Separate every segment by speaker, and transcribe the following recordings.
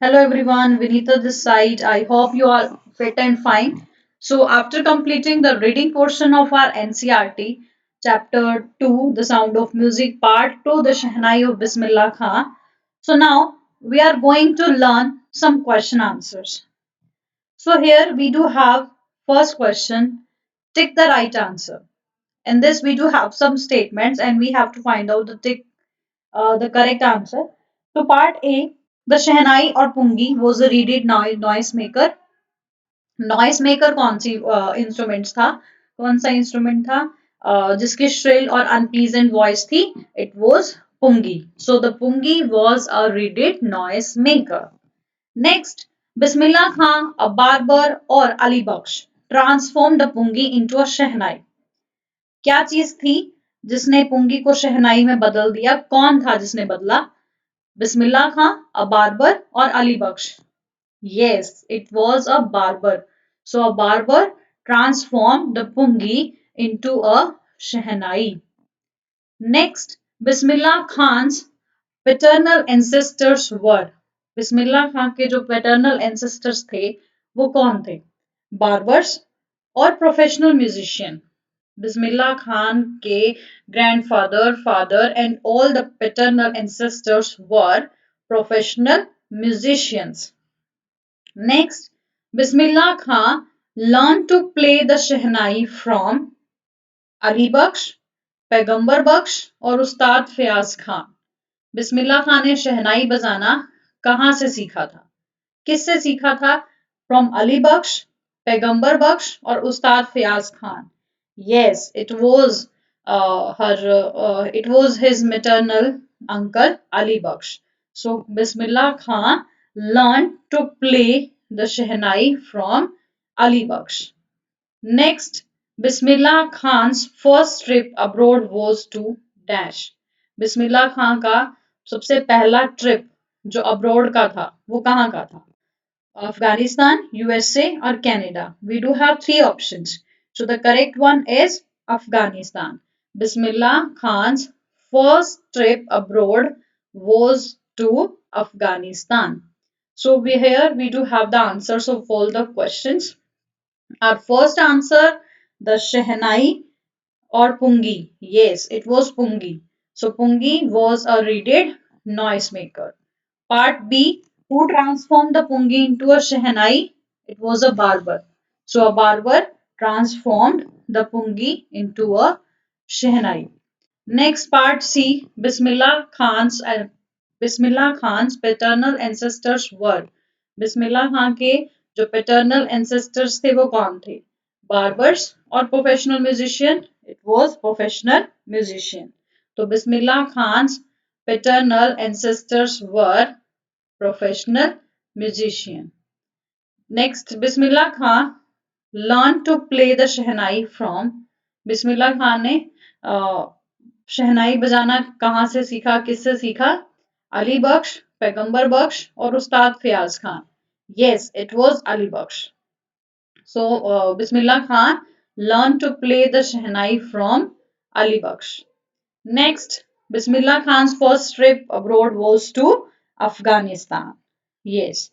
Speaker 1: Hello everyone, Vinita this side. I hope you are fit and fine. So, after completing the reading portion of our NCRT, Chapter 2, The Sound of Music, Part 2, The Shehnai of Bismillah Khan. So, now we are going to learn some question answers. So, here we do have first question, tick the right answer. In this, we do have some statements and we have to find out the correct answer. So part A, the Shehnai or Pungi was a reeded noise maker. Noise maker कौन सी instrument था कौन सा instrument था जिसकी shrill और unpleasant voice थी it was pungi so the pungi was a reeded noise maker next Bismillah Khan a barber और Ali Bakhsh transform the pungi into a shehnai क्या चीज थी जिसने पुंगी को शहनाई में बदल दिया कौन था जिसने बदला बिस्मिल्ला खां अ बार्बर और अली बख्श Yes, it was a barber. So a barber transformed the pungi into a shehnai. Next, Bismillah Khan's paternal ancestors were. Bismillah Khan के जो paternal ancestors थे, वो कौन थे? Barbers और professional musician. Bismillah Khan के grandfather, father and all the paternal ancestors were professional musicians. Next, Bismillah Khan learned to play the Shehnai from Ali Baksh, पैगंबर बख्श और उस्ताद फयाज खान बिस्मिल्लाह खान ने शहनाई बजाना कहाँ से सीखा था किससे सीखा था फ्रॉम अली बख्श पैगंबर बख्श और उस्ताद Fayaz Khan yes it was his maternal uncle Ali Baksh so Bismillah Khan learned to play the shehnai from Ali Baksh next Bismillah Khan's first trip abroad was to dash Bismillah Khan का सबसे पहला ट्रिप जो अब्रॉड का था वो कहाँ का था Afghanistan, USA or Canada. We do have three options. So the correct one is Afghanistan. Bismillah Khan's first trip abroad was to Afghanistan. So here we do have the answers of all the questions. Our first answer, the Shehnai or Pungi. Yes, it was Pungi. So Pungi was a reeded noise maker. Part B, who transformed the pungi into a shehnai? It was a barber. So a barber transformed the pungi into a shehnai. Next part C, Bismillah Khan's paternal ancestors were. Bismillah Khan के जो paternal ancestors थे वो कौन थे? Barbers or professional musician? It was professional musician. तो Bismillah Khan's paternal ancestors were professional musician. Next, Bismillah Khan learned to play the shehnai from बिस्मिल्लाह खान ने शहनाई बजाना कहाँ से सीखा किससे सीखा अली बख्श पैगंबर बख्श और उस्ताद Fayaz Khan yes it was Ali Baksh so Bismillah Khan learned to play the shehnai from Ali Baksh next Bismillah Khan's first trip abroad was to Afghanistan yes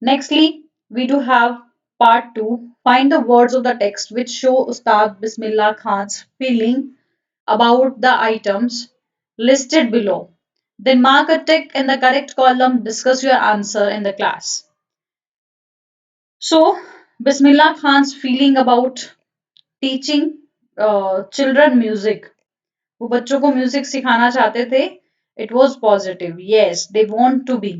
Speaker 1: nextly, we do have part 2. Find the words of the text which show Ustad Bismillah Khan's feeling about the items listed below. Then mark a tick in the correct column. Discuss your answer in the class. So, Bismillah Khan's feeling about teaching children music. वो बच्चों को music सिखाना चाहते थे. It was positive. Yes, they want to be.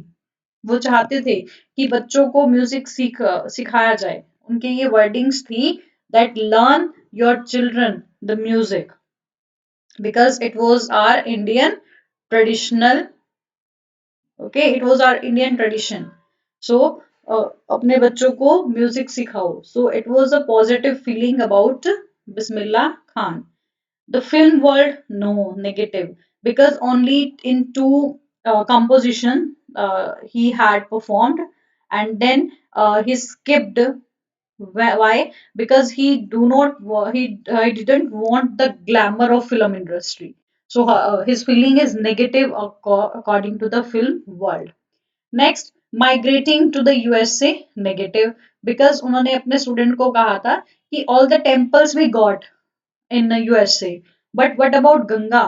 Speaker 1: वो चाहते थे कि बच्चों को म्यूजिक सिखाया जाए उनके ये वर्डिंग्स थी that learn your children the music because it was our Indian traditional okay it was our Indian tradition so अपने बच्चों को म्यूजिक सिखाओ so it was a positive feeling about Bismillah Khan the film world no negative because only in two composition he had performed and then he skipped why because he didn't want the glamour of film industry so his feeling is negative according to the film world next migrating to the USA negative, because उन्होंने अपने student को कहा था कि all the temples we got in USA, but what about Ganga,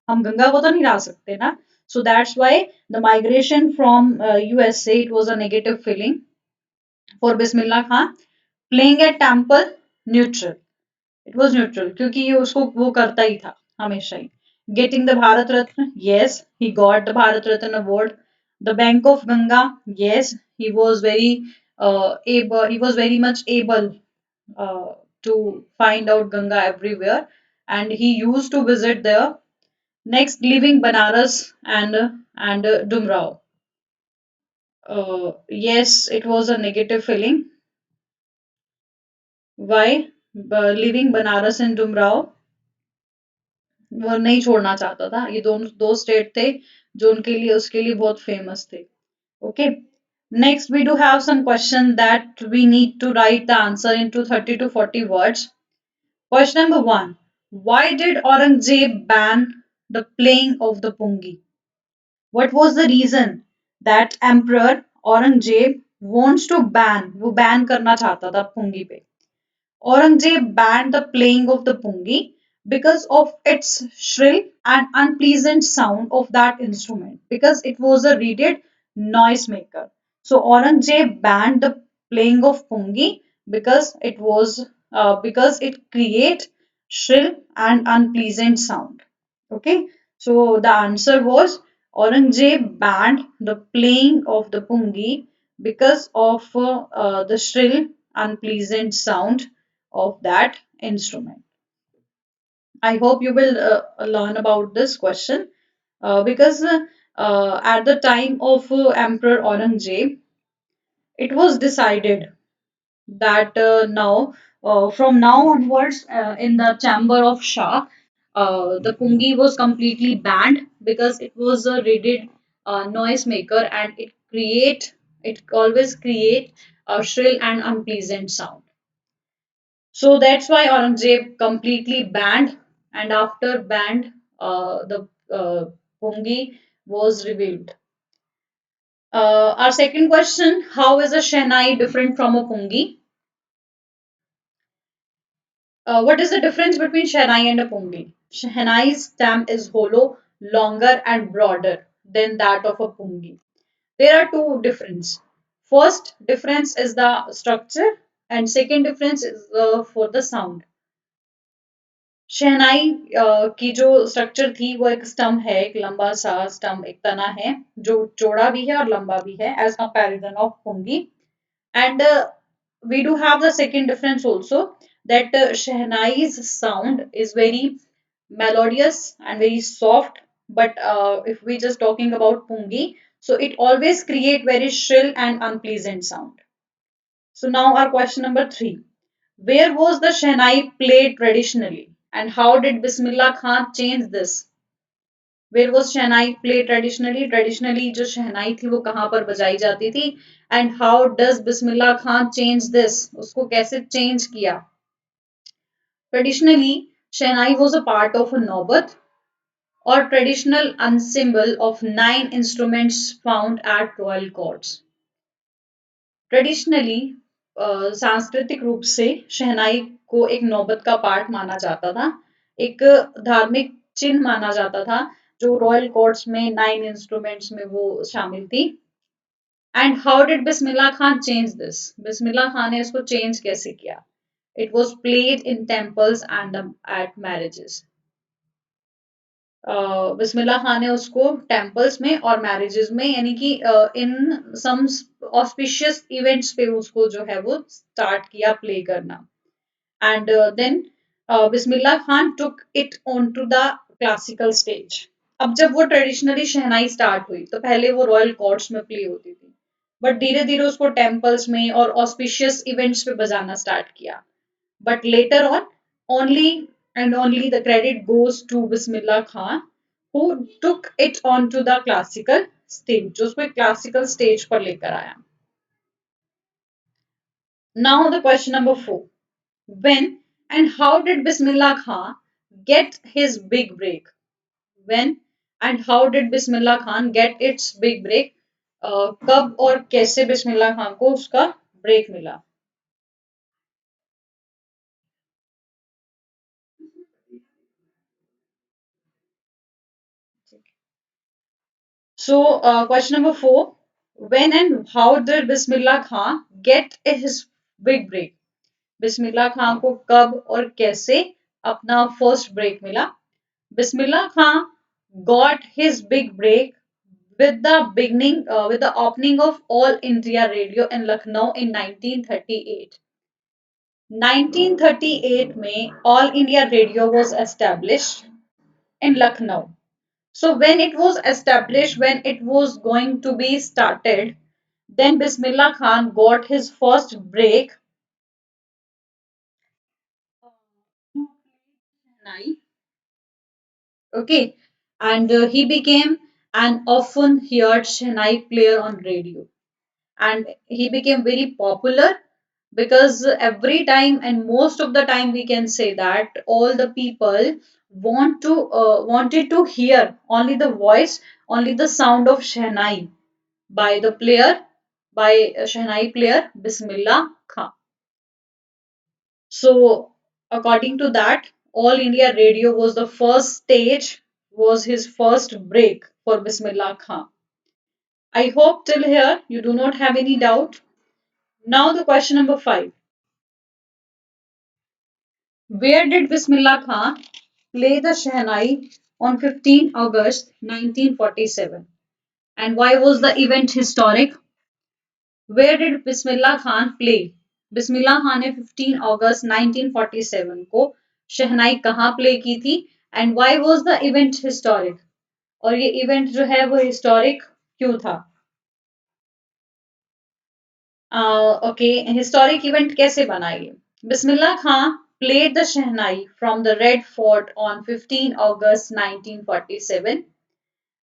Speaker 1: हम गंगा को तो नहीं ला सकते ना. So that's why the migration from USA, it was a negative feeling for Bismillah Khan. Playing at temple, neutral, it was neutral, क्योंकि ये उसको वो करता ही था हमेशा ही. Getting the Bharat Ratna, yes, he got the Bharat Ratna award. The bank of Ganga, yes, he was very able, he was very much able uh, to find out Ganga everywhere, and he used to visit there. Next, leaving Banaras and Dumrao. Yes, it was a negative feeling. Why? Leaving Banaras and Dumrao, वो नहीं छोड़ना चाहता था. ये दोनों दो state थे जो उनके लिए उसके लिए बहुत फेमस थे. Okay. Next we do have some question that we need to write the answer into 30 to 40 words. Question number 1. Why did Aurangzeb ban the playing of the pungi? What was the reason that Emperor Aurangzeb wants to ban, वो ban करना चाहता था pungi पे. Aurangzeb banned the playing of the pungi because of its shrill and unpleasant sound of that instrument, because it was a reeded noise maker. So Aurangzeb banned the playing of pungi because it create shrill and unpleasant sound. Okay, so the answer was Aurangzeb banned the playing of the pungi because of the shrill, unpleasant sound of that instrument. I hope you will learn about this question because at the time of Emperor Aurangzeb, it was decided that from now onwards, in the chamber of Shah, the pungi was completely banned because it was a reeded noise maker, and it always create a shrill and unpleasant sound. So that's why Aurangzeb completely banned, and after banned, the pungi was revealed. Our second question: how is a Shehnai different from a pungi? What is the difference between Shehnai and a pungi? Shehnai's stem is hollow, longer, and broader than that of a pungi. There are two differences. First difference is the structure, and second difference is for the sound. शहनाई की जो structure थी वो एक स्टम है, एक लंबा सा स्टम, एक तना है जो चौड़ा भी है और लंबा भी है as comparison of pungi. And we do have the second difference also, that Shehnai's sound is very melodious and very soft, but if we just talking about pungi, so it always create very shrill and unpleasant sound. So now our question number 3. Where was the Shehnai played traditionally, and how did Bismillah Khan change this? Where was Shehnai played traditionally? Traditionally जो शहनाई थी वो कहाँ पर बजाई जाती थी? And how does Bismillah Khan change this? उसको कैसे change किया? Traditionally, Shehnai was a part of a Naubat, or traditional ensemble of 9 instruments found at royal courts. Traditionally सांस्कृतिक रूप से शहनाई को एक नौबत का पार्ट माना जाता था, एक धार्मिक चिन्ह माना जाता था, जो रॉयल कोर्ट्स में 9 इंस्ट्रूमेंट्स में वो शामिल थी. And how did Bismillah Khan change this? Bismillah Khan ने इसको चेंज कैसे किया? It was played in temples and at marriages. Bismillah Khan ने उसको टेम्पल्स में और मैरिजेस में, यानी कि इन सम ऑस्पिशियस इवेंट्स पे उसको जो है वो स्टार्ट किया प्ले करना. And then Bismillah Khan took it on to the classical stage. अब जब वो ट्रेडिशनली शहनाई स्टार्ट हुई तो पहले वो रॉयल कोर्ट्स में प्ले होती थी, बट धीरे धीरे उसको टेम्पल्स में और ऑस्पिशियस इवेंट्स पे बजाना स्टार्ट किया. But later on, only and only the credit goes to Bismillah Khan, who took it onto the classical stage, जो उसको एक classical stage पर लेकर आया. Now the question number 4. When and how did Bismillah Khan get his big break? When and how did Bismillah Khan get its big break? कब और कैसे बिस्मिल्लाह खान को उसका ब्रेक मिला? So, question number 4. When and how did Bismillah Khan get his big break? Bismillah Khan को कब और कैसे अपना फर्स्ट ब्रेक मिला? Bismillah Khan got his big break with the opening of All India Radio in Lucknow in 1938. 1938 में All India Radio was established in Lucknow. So when it was established, when it was going to be started, then Bismillah Khan got his first break. Okay, and he became an often heard Shehnai player on radio, and he became very popular because every time and most of the time we can say that all the people wanted to hear only the voice, only the sound of Shehnai by the player, by Shehnai player Bismillah Khan. So, according to that, All India Radio was the first stage, was his first break for Bismillah Khan. I hope till here you do not have any doubt. Now, the question number 5. Where did Bismillah Khan play the Shehnai on 15 August 1947? And why was the event historic? Where did Bismillah Khan play? बिस्मिल्लाह खान ने 15 अगस्त 1947 को शहनाई कहाँ play की थी and why was the event historic? और ये event जो है वो हिस्टोरिक क्यों था? ओके, हिस्टोरिक इवेंट कैसे बनाइए? Bismillah Khan played the Shehnai from the Red Fort on 15 August 1947.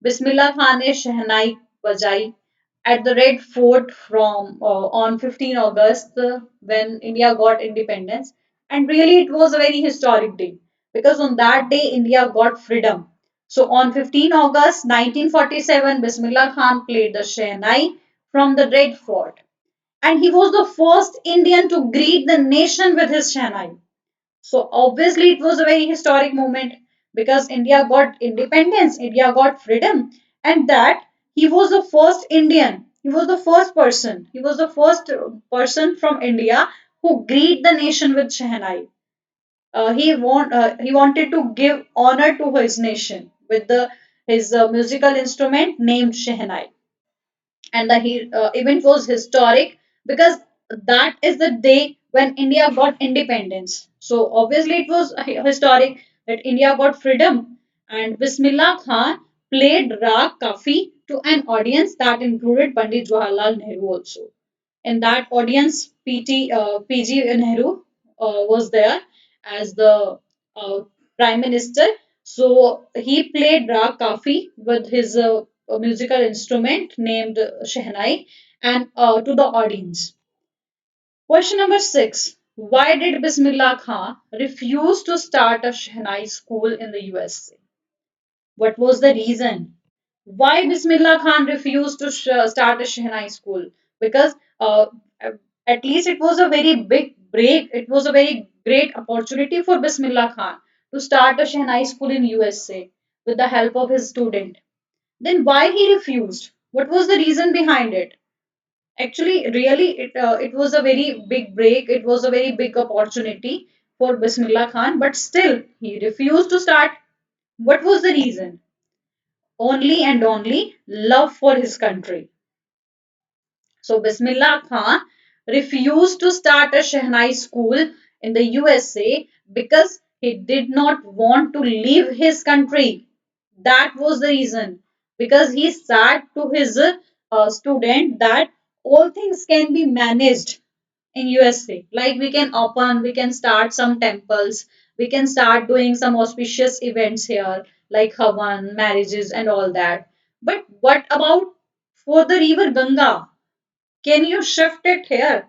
Speaker 1: Bismillah Khan ने शहनाई बजाई at the Red Fort from on 15 August when India got independence. And really, it was a very historic day because on that day, India got freedom. So on 15 August 1947, Bismillah Khan played the Shehnai from the Red Fort. And he was the first Indian to greet the nation with his Shehnai. So obviously it was a very historic moment because India got independence, India got freedom, and that he was the first Indian. He was the first person. He was the first person from India who greeted the nation with Shehnai. He wanted to give honor to his nation with the his musical instrument named Shehnai, and the event was historic because that is the day when India got independence. So obviously it was historic that India got freedom, and Bismillah Khan played Raag Kafi to an audience that included Pandit Jawaharlal Nehru also. In that audience, PG Nehru was there as the prime minister. So he played Raag Kafi with his musical instrument named Shehnai and to the audience. Question number 6. Why did Bismillah Khan refuse to start a Shehnai school in the USA? What was the reason? Why Bismillah Khan refused to start a Shehnai school? Because at least it was a very big break. It was a very great opportunity for Bismillah Khan to start a Shehnai school in USA with the help of his student. Then why he refused? What was the reason behind it? Actually, really, it was a very big break. It was a very big opportunity for Bismillah Khan, but still he refused to start. What was the reason? Only and only love for his country. So Bismillah Khan refused to start a Shehnai school in the USA because he did not want to leave his country. That was the reason. Because he said to his student that all things can be managed in USA. Like we can start some temples, we can start doing some auspicious events here, like Havan, marriages, and all that. But what about for the river Ganga? Can you shift it here?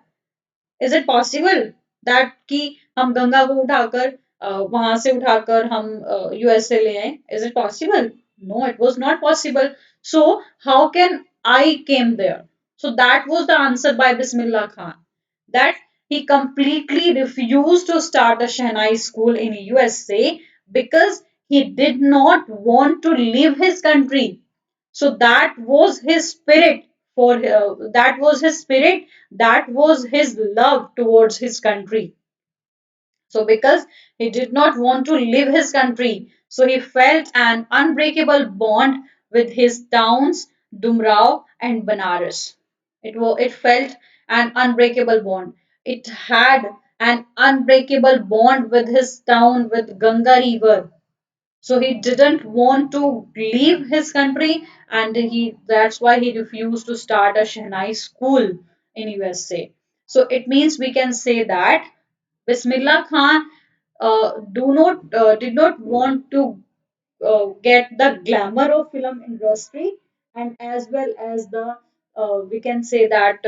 Speaker 1: Is it possible that कि हम गंगा को उठाकर वहां से उठाकर हम USA ले आए? Is it possible? No, it was not possible. So how can I came there. So that was the answer by Bismillah Khan. That he completely refused to start a Shehnai school in USA because he did not want to leave his country. So that was his spirit that was his spirit, that was his love towards his country. So, because he did not want to leave his country, so he felt an unbreakable bond with his towns, Dumrao and Banaras. It felt an unbreakable bond. It had an unbreakable bond with his town, with Ganga River. So he didn't want to leave his country, and that's why he refused to start a Shehnai school in USA. So it means we can say that Bismillah Khan do not did not want to get the glamour of film industry, and as well as the we can say that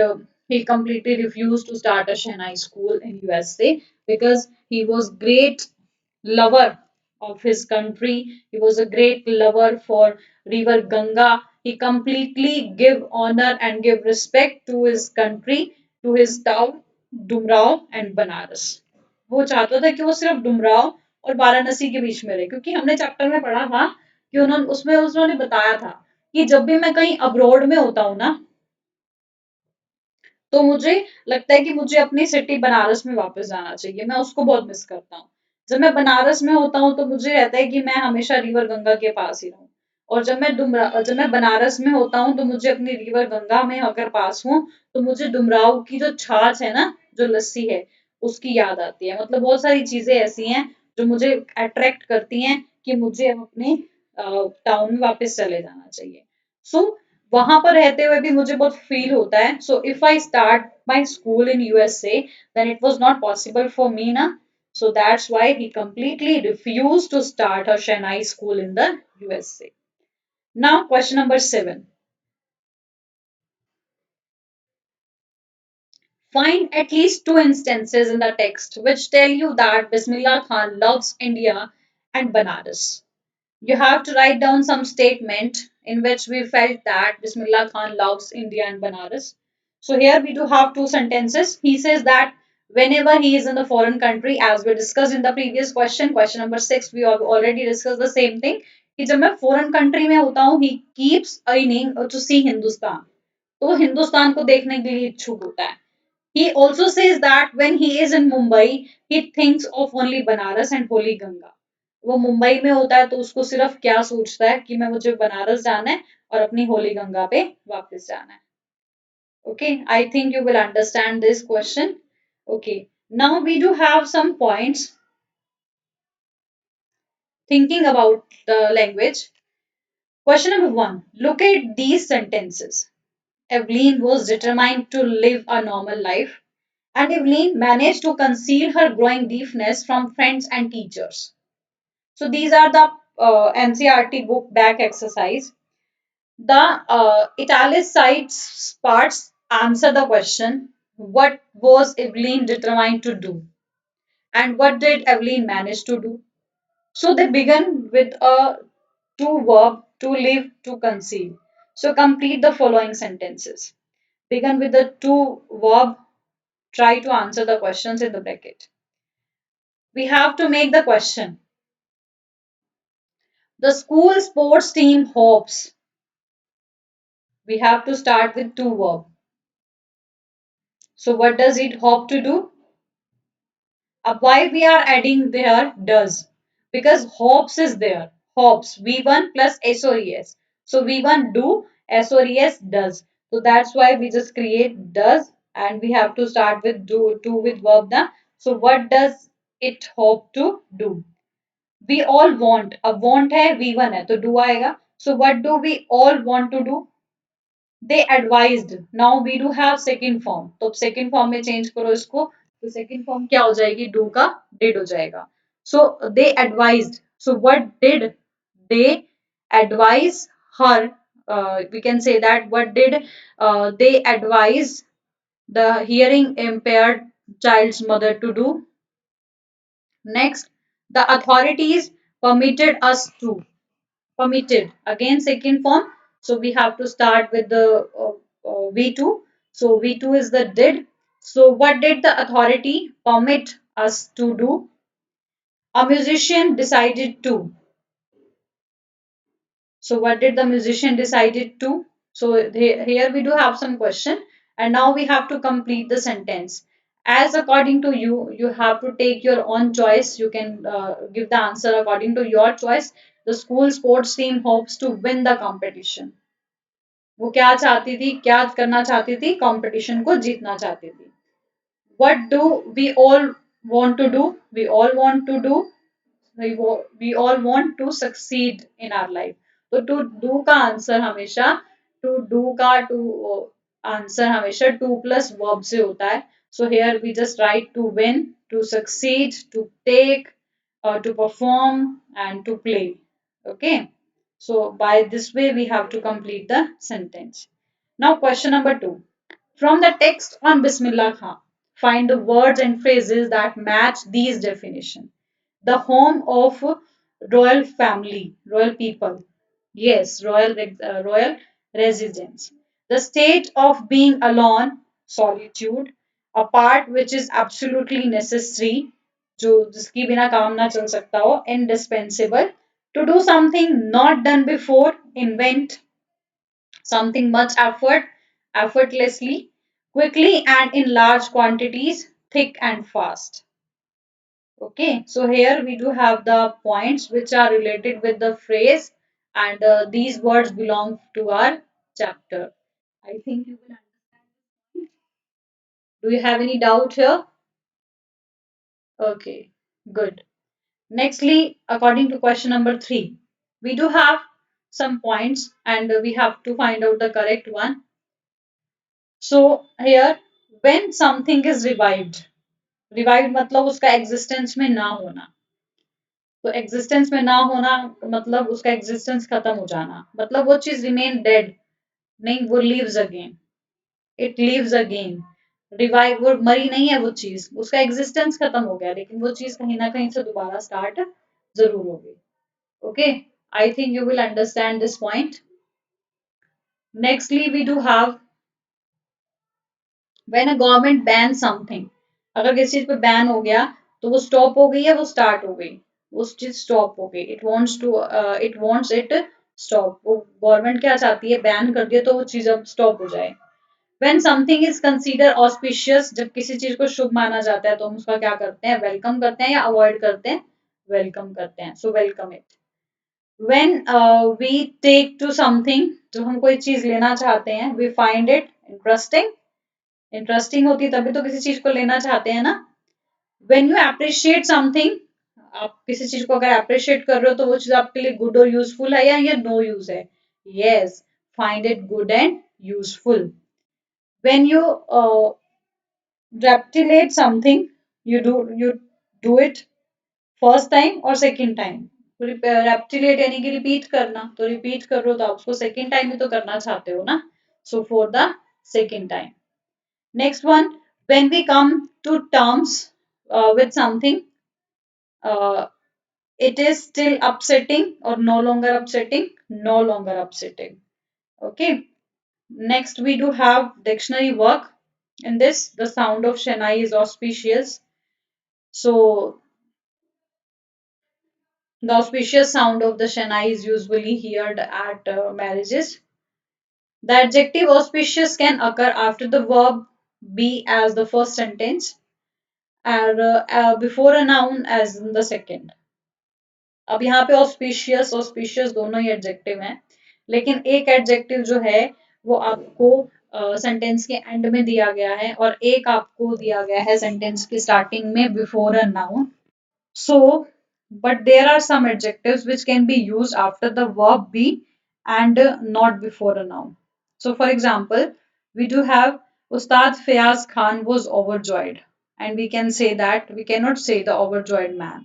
Speaker 1: he completely refused to start a Shehnai school in USA because he was great lover of his country. He was a great lover for river Ganga. He completely give honor and give respect to his country, to his town, Dumrao and Banaras. वो चाहता था कि वो सिर्फ डुमराव और वाराणसी के बीच में रहे, क्योंकि हमने चैप्टर में पढ़ा था कि उन्होंने बताया था कि जब भी मैं कहीं अब्रॉड में होता हूँ ना, तो मुझे लगता है कि मुझे अपनी सिटी बनारस में वापस जाना चाहिए, मैं उसको बहुत मिस करता हूँ। जब मैं बनारस में होता हूँ तो मुझे रहता है कि मैं हमेशा रिवर गंगा के पास ही रहूँ, और जब मैं बनारस में होता हूँ तो मुझे अपनी रिवर गंगा में अगर पास हूँ तो मुझे डुमराव की जो छाछ है ना, जो लस्सी है, उसकी याद आती है। मतलब बहुत सारी चीजें ऐसी हैं जो मुझे अट्रैक्ट करती हैं कि मुझे अपने टाउन में वापस चले जाना चाहिए। सो वहां पर रहते हुए भी मुझे बहुत फील होता है। So if I start my school in USA then it was not possible for me ना, so that's why he completely refused to start a Shehnai school in the USA. Now, question number 7. Find at least two instances in the text which tell you that Bismillah Khan loves India and Banaras. You have to write down some statement in which we felt that Bismillah Khan loves India and Banaras. So here we do have two sentences. He says that whenever he is in the foreign country, as we discussed in the previous question, question number 6, we have already discussed the same thing. कि जब मैं foreign country में होता हूँ, he keeps yearning to see Hindustan. तो वो हिंदुस्तान को देखने के लिए इच्छुक होता है. He also says that when he is in Mumbai, he thinks of only Banaras and Holy Ganga. वो मुंबई में होता है तो उसको सिर्फ क्या सोचता है कि मैं मुझे बनारस जाना है और अपनी होली गंगा पे वापस जाना है. Okay, I think you will understand this question. Okay, now we do have some points thinking about the language. Question number 1. Look at these sentences. Evelyn was determined to live a normal life, and Evelyn managed to conceal her growing deafness from friends and teachers. So these are the NCRT book back exercise. The italicized parts answer the question, what was Evelyn determined to do? And what did Evelyn manage to do? So they begin with a to verb, to live, to conceal. So complete the following sentences. Begin with the to verb, try to answer the questions in the bracket. We have to make the question. The school sports team hopes. We have to start with to verb. So what does it hope to do? Why we are adding there does? Because hopes is there. Hopes V1 plus SOES. So V1 do, SOES does. So that's why we just create does, and we have to start with do with verb na. So what does it hope to do? We all want. अब want है V1 है तो do आएगा. So what do we all want to do? They advised. Now we do have second form. तो second form में change करो इसको. तो second form क्या हो जाएगी? Do का did हो जाएगा. So they advised. So what did they advise her? We can say that what did they advise the hearing impaired child's mother to do? Next, the authorities permitted us to. Permitted. Again, second form. So we have to start with the V2. So V2 is the did. So what did the authority permit us to do? A musician decided to. So what did the musician decided to? So here we do have some question, and now we have to complete the sentence. As according to you, you have to take your own choice. You can give the answer according to your choice. The school sports team hopes to win the competition. वो क्या चाहती थी, क्या करना चाहती थी, competition को जीतना चाहती थी. What do we all want to do? We all want to do, we all want to succeed in our life. तो to do का आंसर हमेशा, to do का to आंसर हमेशा to plus verb से होता है. So here we just write to win, to succeed, to take, to perform, and to play. Okay, so by this way we have to complete the sentence. Now question number 2. From the text on Bismillah Khan, find the words and phrases that match these definitions. The home of royal family, royal people. Yes, royal residence. The state of being alone, solitude. A part which is absolutely necessary, जो जिसकी बिना काम ना चल सकता हो, indispensable. To do something not done before, invent something much effortlessly, quickly and in large quantities, thick and fast. Okay, so here we do have the points which are related with the phrase, and these words belong to our chapter. I think you will understand. Do you have any doubt here? Okay, good. Nextly, according to question number 3, we do have some points and we have to find out the correct one. So here, when something is revived, revived मतलब उसका existence में ना होना. तो existence में ना होना मतलब उसका एग्जिस्टेंस खत्म हो जाना, मतलब वो चीज रिमेन डेड नहीं, वो leaves again, it leaves again. Revive, वो मरी नहीं है वो चीज, उसका एग्जिस्टेंस खत्म हो गया लेकिन वो चीज कहीं ना कहीं से दोबारा स्टार्ट जरूर होगी. Okay, I think you will understand this point. Nextly we do have when a government ban something. अगर किसी चीज पे बैन हो गया तो वो स्टॉप हो गई या वो स्टार्ट हो गई, वो चीज स्टॉप हो गई. It wants it stop. वो गवर्नमेंट क्या चाहती है, बैन कर दिया तो वो चीज अब स्टॉप हो जाए. When something is consider auspicious, जब किसी चीज को शुभ माना जाता है तो हम उसका क्या करते हैं, वेलकम करते हैं या अवॉइड करते हैं, वेलकम करते हैं. So welcome it. When we take to something, जब हम कोई चीज लेना चाहते हैं, we find it interesting. Interesting होती है तभी तो किसी चीज को लेना चाहते हैं ना. व्हेन यू अप्रिशिएट समथिंग, आप किसी चीज को अगर अप्रिशिएट कर रहे हो तो वो चीज आपके लिए गुड और यूजफुल है या ये नो यूज है. Yes, find it good and useful. When you replicate something, you do it first time और सेकंड टाइम. रेप्टिलेट यानी कि रिपीट करना, तो रिपीट कर रहे हो तो आप उसको सेकंड टाइम ही तो करना चाहते हो ना. So for the second time. Next one, when we come to terms with something, uh, it is still upsetting or no longer upsetting, no longer upsetting. Okay. Next, we do have dictionary work. In this, the sound of Shehnai is auspicious. So, the auspicious sound of the Shehnai is usually heard at marriages. The adjective auspicious can occur after the verb be as the first sentence, and before a noun as in the second. अब यहाँ पे auspicious auspicious दोनों ही adjective हैं, लेकिन एक adjective जो है वो आपको सेंटेंस के एंड में दिया गया है और एक आपको दिया गया है सेंटेंस की स्टार्टिंग में before a noun. So but there are some adjectives which can be used after the verb be and not before a noun. So for example, we do have Ustad Fayaz Khan was overjoyed, and we can say that we cannot say the overjoyed man.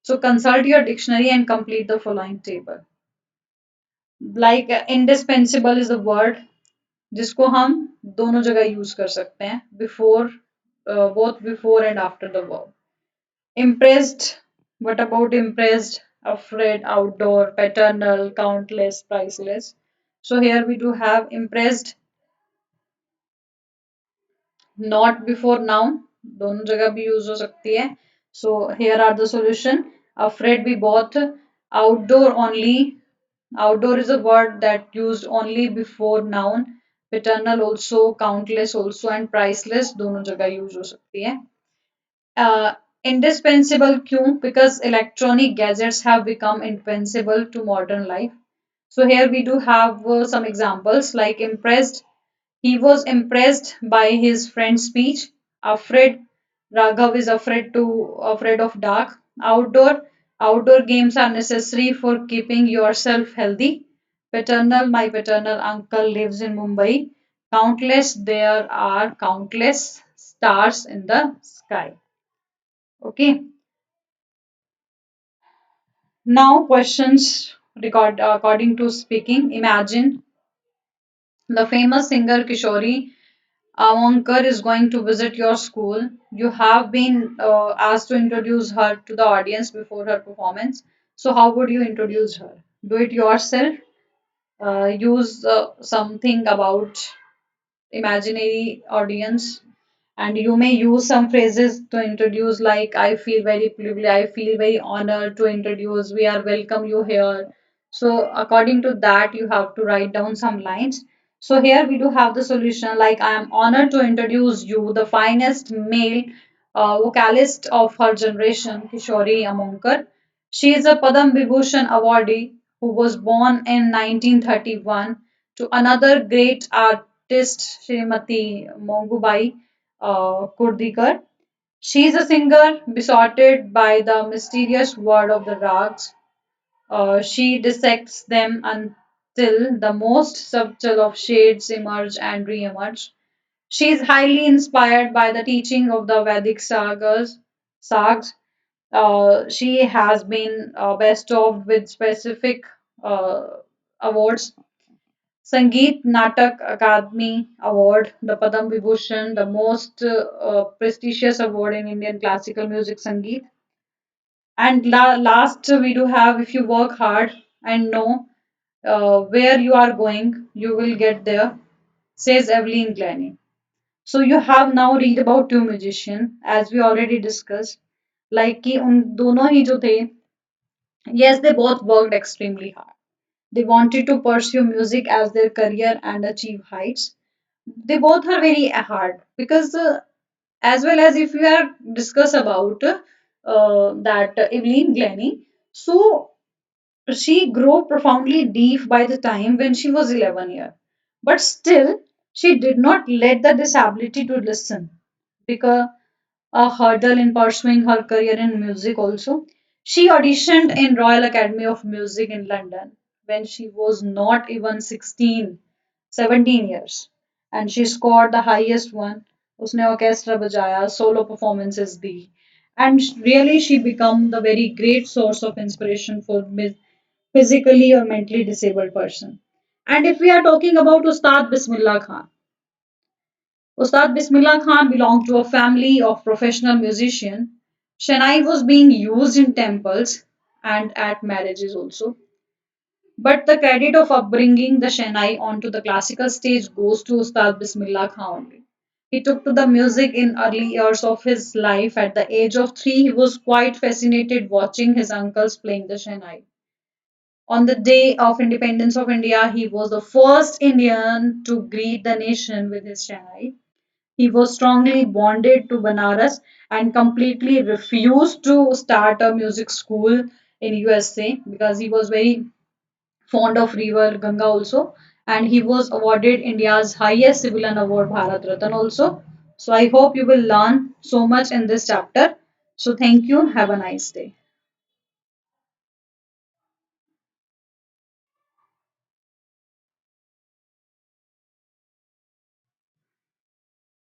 Speaker 1: So consult your dictionary and complete the following table. Like indispensable is a word जिसको हम दोनों जगह use कर सकते हैं, before, both before and after the verb. Impressed, what about impressed? Afraid, outdoor, paternal, countless, priceless. So here we do have impressed, not before now, दोनों जगह भी use हो सकती है. So here are the solution. Afraid we both. Outdoor only. Outdoor is a word that used only before noun. Paternal also, countless also, and priceless दोनों जगह use हो सकती है. uh, Indispensable क्यों? Because electronic gadgets have become indispensable to modern life. So here we do have some examples like impressed. He was impressed by his friend's speech. Afraid, Raghav is afraid of dark. Outdoor games are necessary for keeping yourself healthy. Paternal, my paternal uncle lives in Mumbai. Countless, there are countless stars in the sky. Okay. Now questions according to speaking. Imagine the famous singer Kishori Amankar is going to visit your school. You have been asked to introduce her to the audience before her performance. So how would you introduce her? Do it yourself. Use something about imaginary audience, and you may use some phrases to introduce, like I feel very privileged, I feel very honored to introduce, we are welcome you here. So according to that you have to write down some lines. So here we do have the solution, like I am honored to introduce you the finest male vocalist of her generation, Kishori Amonkar. She is a Padam Vibhushan awardee who was born in 1931 to another great artist, Srimati Mongubai Kurdikar. She is a singer besotted by the mysterious word of the rags. She dissects them until the most subtle of shades emerge and re-emerge. She is highly inspired by the teaching of the Vedic sagas. She has been bestowed with specific uh, awards. Sangeet Natak Akademi Award, the Padam Vibhushan, the most prestigious award in Indian classical music Sangeet. And last, we do have if you work hard and know where you are going, you will get there, says Evelyn Glennie. So you have now read about two musicians, as we already discussed. Like कि उन दोनों ही जो थे, yes, they both worked extremely hard. They wanted to pursue music as their career and achieve heights. They both are very hard because as well as if we are discuss about that Evelyn Glennie, so she grew profoundly deaf by the time when she was 11 years, but still she did not let the disability to listen because a hurdle in pursuing her career in music also. She auditioned in Royal Academy of Music in London when she was not even 16, 17 years. And she scored the highest one. उसने orchestra बजाया, solo performances the. And really she became the very great source of inspiration for physically or mentally disabled person. And if we are talking about Ustad Bismillah Khan, Ustad Bismillah Khan belonged to a family of professional musicians. Shehnai was being used in temples and at marriages also. But the credit of upbringing the Shehnai onto the classical stage goes to Ustad Bismillah Khan only. He took to the music in early years of his life. At the age of 3, he was quite fascinated watching his uncles playing the Shehnai. On the day of independence of India, he was the first Indian to greet the nation with his Shehnai. He was strongly bonded to Banaras and completely refused to start a music school in USA because he was very fond of river Ganga also, and he was awarded India's highest civilian award Bharat Ratna also. So I hope you will learn so much in this chapter. So thank you. Have a nice day.